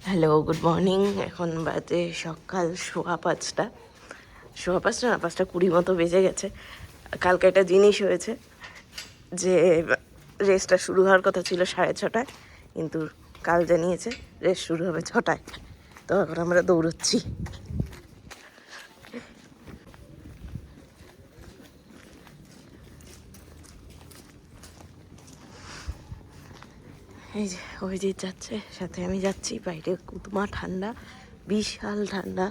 Hello, good morning. এখন বাজে সকাল 5:15। 5:15 না, 5:20 মতো বেজে গেছে। কালকে একটা জিনিস হয়েছে যে রেসটা শুরু হওয়ার কথা ছিল 6:30টায়, কিন্তু কাল জানিয়েছে রেস শুরু হবে 6টায়। তো এখন আমরা দৌড়চ্ছি। এই যে অভিজিৎ যাচ্ছে, সাথে আমি যাচ্ছি। বাইরে কুতমা ঠান্ডা, বিশাল ঠান্ডা,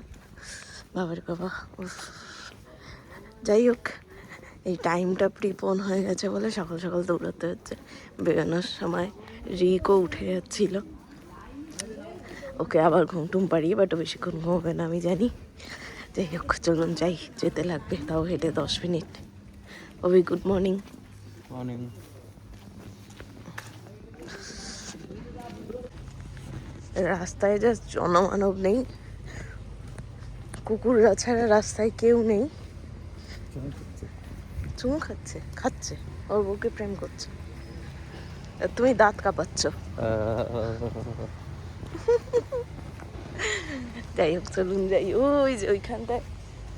বাবার বাবা। যাই হোক, এই টাইমটা প্রিপোন হয়ে গেছে বলে সকাল সকাল দৌড়াতে হচ্ছে। বেরোনোর সময় রিকও উঠে যাচ্ছিল, ওকে আবার ঘুম টুম পাড়িয়ে, বাট বেশিক্ষণ ঘুমবে না আমি জানি। যাই হোক, চলুন যাই, যেতে লাগবে তাও হেঁটে 10 মিনিট। অভি, গুড মর্নিং। মর্নিং। রাস্তায় জাস্ট জনমানব নেই, কুকুররা ছাড়া রাস্তায় কেউ নেই। চুমু খাচ্ছে খাচ্ছে, ওর বউকে প্রেম করছে। আর তুমি দাঁত কাঁপাচ্ছ। যাই হোক, চলুন যাই। ওই যে ওইখানটায়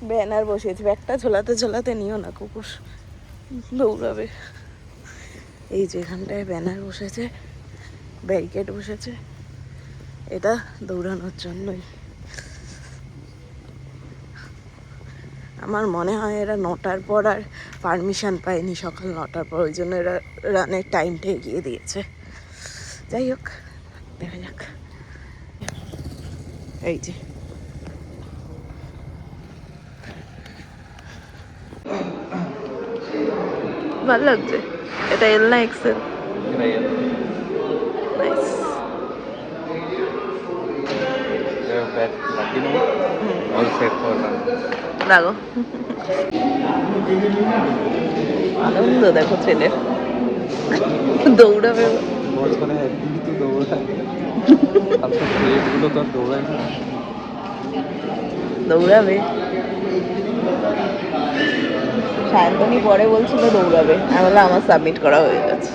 ব্যানার বসিয়েছে, ব্যাগটা ঝোলাতে ঝোলাতে নিও না, কুকুর দৌড়াবে। এই যে এখানটায় ব্যানার বসেছে, ব্যারিকেড বসেছে, এটা দৌড়ানোর জন্যই। আমার মনে হয় এরা 9টার পর আর পারমিশন পায়নি, সকাল 9টার পর, ওই জন্য এরা রানের টাইমটা এগিয়ে দিয়েছে। যাই হোক, দেখা যাক। এই যে ভালো লাগছে। এটা এল না এক্সেল? নাইস। লাগো। আনন্দ দেখো ছেলের, দৌড়াবে। দৌড়াবে। সায়ন্তনী পরে বলছিল দৌড়াবে, আমি বললাম আমার সাবমিট করা হয়ে গেছে।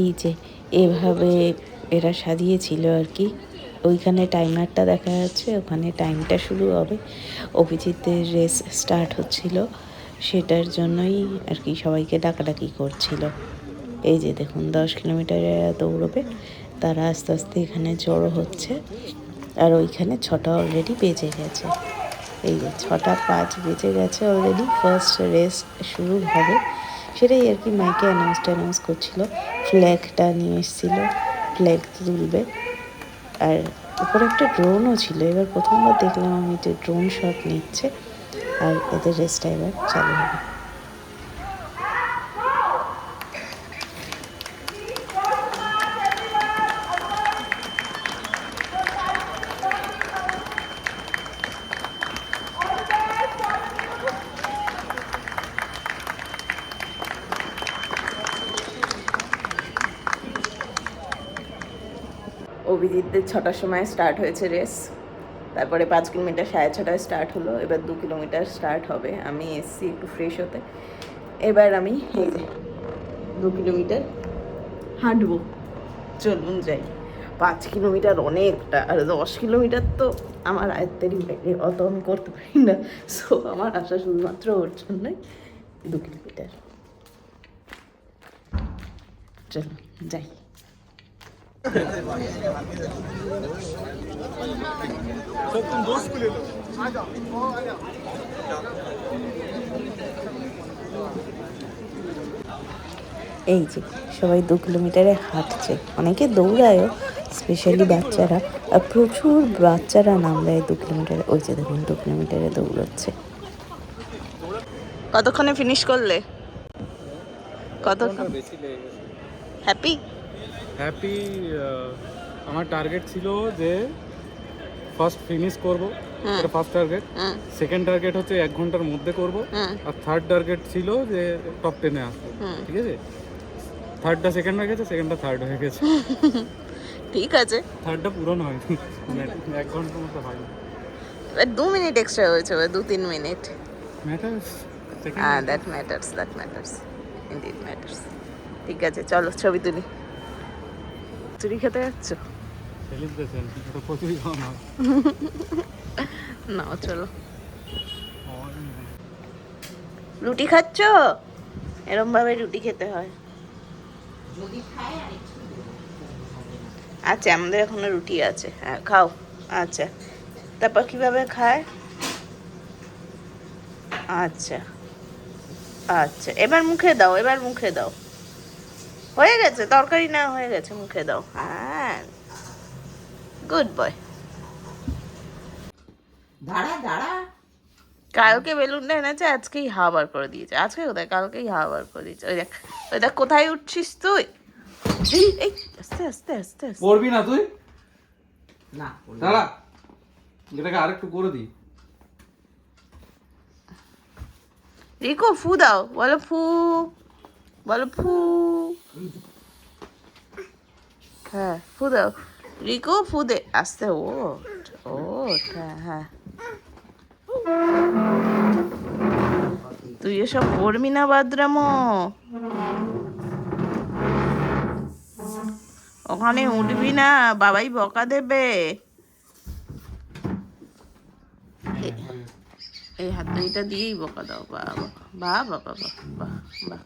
এই যে এভাবে এরা সাজিয়েছিল আর কি। ওইখানে টাইমারটা দেখা যাচ্ছে, ওখানে টাইমটা শুরু হবে। অভিজিতের রেস স্টার্ট হচ্ছিল, সেটার জন্যই আর কি সবাইকে ডাকাডাকি করছিল। এই যে দেখুন, 10 কিলোমিটার এরা দৌড়বে, তারা আস্তে আস্তে এখানে জড়ো হচ্ছে। আর ওইখানে 6টা অলরেডি বেজে গেছে। এই যে 6:05 বেজে গেছে অলরেডি, ফার্স্ট রেস শুরু হবে। সেটাই আর কি মাইকে অ্যানাউন্স করছিল। ফ্ল্যাগটা নিয়ে এসেছিল, ফ্ল্যাগ তুলবে। আর উপরে একটা ড্রোনও ছিল, এবার প্রথমবার দেখলাম আমি যে ড্রোন শট নিচ্ছে। আর এদের রেসটা এবার চালু হবে। অভিজিৎদের 6টার সময় স্টার্ট হয়েছে রেস, তারপরে 5 কিলোমিটার 6:30টায় স্টার্ট হলো, এবার 2 কিলোমিটার স্টার্ট হবে। আমি এসছি একটু ফ্রেশ হতে, এবার আমি এই যে 2 কিলোমিটার হাঁটবো। চলুন যাই। 5 কিলোমিটার অনেকটা, আর 10 কিলোমিটার তো আমার আয়ত্তেরই বাইরে, অত আমি করতে পারি না। সো আমার আশা শুধুমাত্র ওর জন্যই। 2 কিলোমিটার, চলুন যাই। এই যে সবাই 2 কিলোমিটারে হাঁটছে, অনেকে দৌড়ায়ও, স্পেশালি বাচ্চারা। আর প্রচুর বাচ্চারা নাম দেয় 2 কিলোমিটারে। ওই যে দেখুন 2 কিলোমিটারে দৌড়াচ্ছে। কতক্ষণে ফিনিশ করলে? কতক্ষণ? হ্যাপি? হ্যাপি। আমার টার্গেট ছিল যে ফার্স্ট ফিনিশ করব, এটা ফার্স্ট টার্গেট। সেকেন্ড টার্গেট হচ্ছে 1 ঘন্টার মধ্যে করব। আর থার্ড টার্গেট ছিল যে টপ 10-এ আসবো। ঠিক আছে, থার্ডটা সেকেন্ড হয়ে গেছে, সেকেন্ডটা থার্ড হয়ে গেছে। ঠিক আছে, থার্ডটা পূরণ হয়নি, 1 ঘন্টার মতো হয়নি। 2 মিনিট এক্সট্রা হয়েছে, 2-3 minute. Matters. That matters, indeed matters. ঠিক আছে চলো ছবি তুলি। চুরি খেতে যাচ্ছ? সেলিব্রেশন এটা কচুরি খাওয়ানো হয়। নাও চলো। রুটি খাচ্ছ? এরম ভাবে রুটি খেতে হয়। আচ্ছা আমাদের এখনো রুটি আছে, হ্যাঁ খাও। আচ্ছা তারপর কিভাবে খায়? আচ্ছা আচ্ছা এবার মুখে দাও, এবার মুখে দাও। হয়ে গেছে তরকারি না হয়ে গেছে, মুখে দাও। হ্যাঁ গুড বয়। দাঁড়া দাঁড়া। কালকে বেলুনটা এনেছে, আজকেই হাওয়া বার করে দিয়েছে। আজকে কোথায়, কালকেই হাওয়া বার করে দিয়েছে। ওই দেখ কোথায় উঠছিস তুই। এই আস্তে আস্তে আস্তে আস্তে। পড়বি না তুই? না দাঁড়া, এটাকে আরেকটু করে দিই। রিকো ফু দাও, বলো ফু, বলো ফু। হ্যাঁ ফু দাও রিকো, ফু দে আস্তে। ওঠ ওঠ, হ্যাঁ হ্যাঁ। তুই এসব করবি না বাদরামো, ওখানে উঠবি না, বাবাই বকা দেবে। এই হাতটা দিয়েই বকা দাও। বাহ বাহ বাহ বাহ বাহ বাহ বাহ বাহ।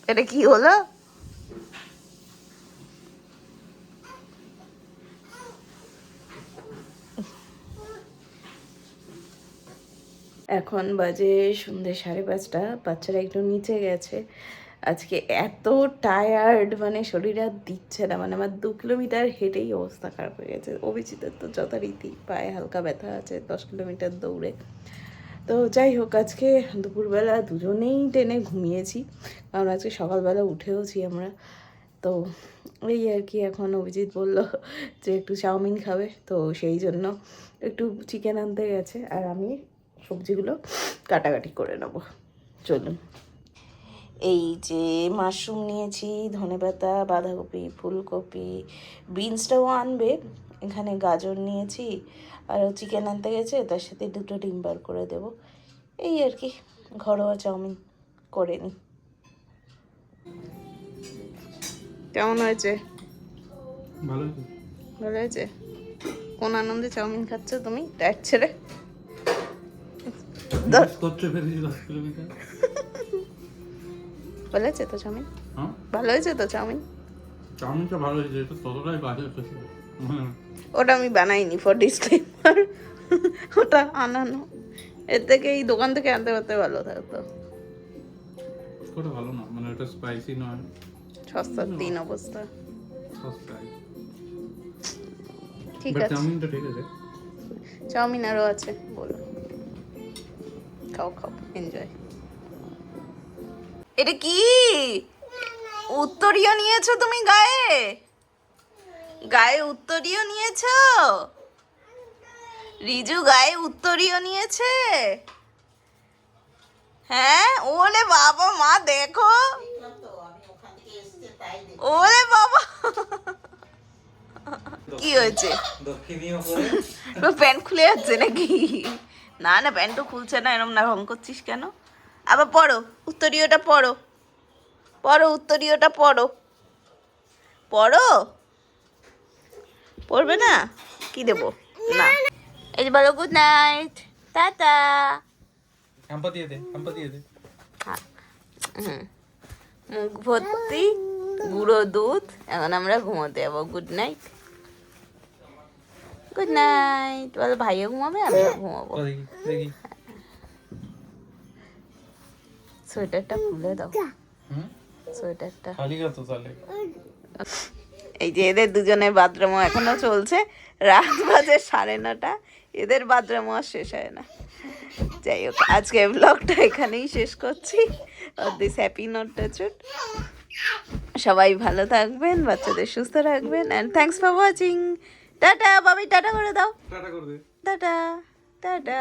এটা কি হলো? এখন বাজে সন্ধ্যে 5:30। বাচ্চারা একটু নিচে গেছে। আজকে এত টায়ার্ড, মানে শরীর আর দিচ্ছে না। মানে আমার 2 কিলোমিটার হেঁটেই অবস্থা খারাপ হয়ে গেছে। অভিজিতের তো যথারীতি পায়ে হালকা ব্যথা আছে 10 কিলোমিটার দৌড়ে। তো যাই হোক, আজকে দুপুরবেলা দুজনেই টেনে ঘুমিয়েছি, কারণ আজকে সকালবেলা উঠেওছি আমরা। তো এই আর কি, এখন অভিজিৎ বলল যে একটু চাউমিন খাবে, তো সেই জন্য একটু চিকেন আনতে গেছে, আর আমি সবজিগুলো কাটাকাটি করে নেব। চলুন। এই যে মাশরুম নিয়েছি, ধনেপাতা, বাঁধাকপি, ফুলকপি, বিনসটাও আনবে। এখানে গাজর নিয়েছি, আর চিকেন আনতে গেছে, তার সাথে 2টো ডিম বার করে দেব। এই আর কি, ঘরোয়া চাউমিন করে নিই। কেমন হয়েছে? ভালো ভালো হয়েছে? কোন আনন্দে চাউমিন খাচ্ছ তুমি ডায়েট ছেড়ে? করতে পেরেছি 10 কিলোমিটার। ভালো হয়েছে তো চাউমিন? হ্যাঁ ভালো হয়েছে তো চাউমিন? চাউমিনটা ভালো হয়েছে, এটা ততটাই বাজে হয়েছে। ওটা আমি বানাইনি, ফর ডিসক্লেমার। ওটা আনানো, এর থেকে এই দোকান থেকে আনতে পারতে ভালো থাকতো। ওটা ভালো না, মানে এটা স্পাইসি নয়, সস্তার দিন অবস্থা। সস্তায়। ঠিক বাট আছে, চাউমিনটা ঠিক আছে। চাউমিন আরও আছে, বলো। খাও খাও, এনজয়। এটা কি উত্তরীয় নিয়েছো তুমি গায়ে? গায়ে উত্তরীয় নিয়েছো? রিজু গায়ে উত্তরীয় নিয়েছে? হ্যাঁ, ওলে বাবা, মা দেখো, ওলে বাবা। কি হয়েছে? প্যান্ট খুলে যাচ্ছে নাকি? না না, প্যান্টও খুলছে না, এরম না ঢং করছিস কেন? আবার পড়ো উত্তরীয়টা, পড়ো পড়ো উত্তরীয়টা, পড়ো পড়ো। পড়বে না? কি দেবো? না। এই যে বলো গুড নাইট, টাটা। হাম্পা দিয়ে দে, হাম্পা দিয়ে দে। মুখ ভর্তি গুঁড়ো দুধ, এখন আমরা ঘুমোতে যাবো। Good night, good night. বলো ভাইও ঘুমাবে, আমিও ঘুমাবো। দেখি সোয়েটারটা খুলে দাও, হুম সোয়েটারটা। খালি গা তো তাহলে। এই যে এদের দুজনের বাথরুমও এখনো চলছে, রাত বাজে 9:30, এদের বাথরুমও আর শেষ হয় না। যাই হোক, আজকে ব্লগটা এখানেই শেষ করছি। দিস হ্যাপি নোট টাচুট। সবাই ভালো থাকবেন, বাচ্চাদের সুস্থ রাখবেন, and thanks for watching. Tata, Babai tata করে দাও। টাটা করে দে। Tata tata.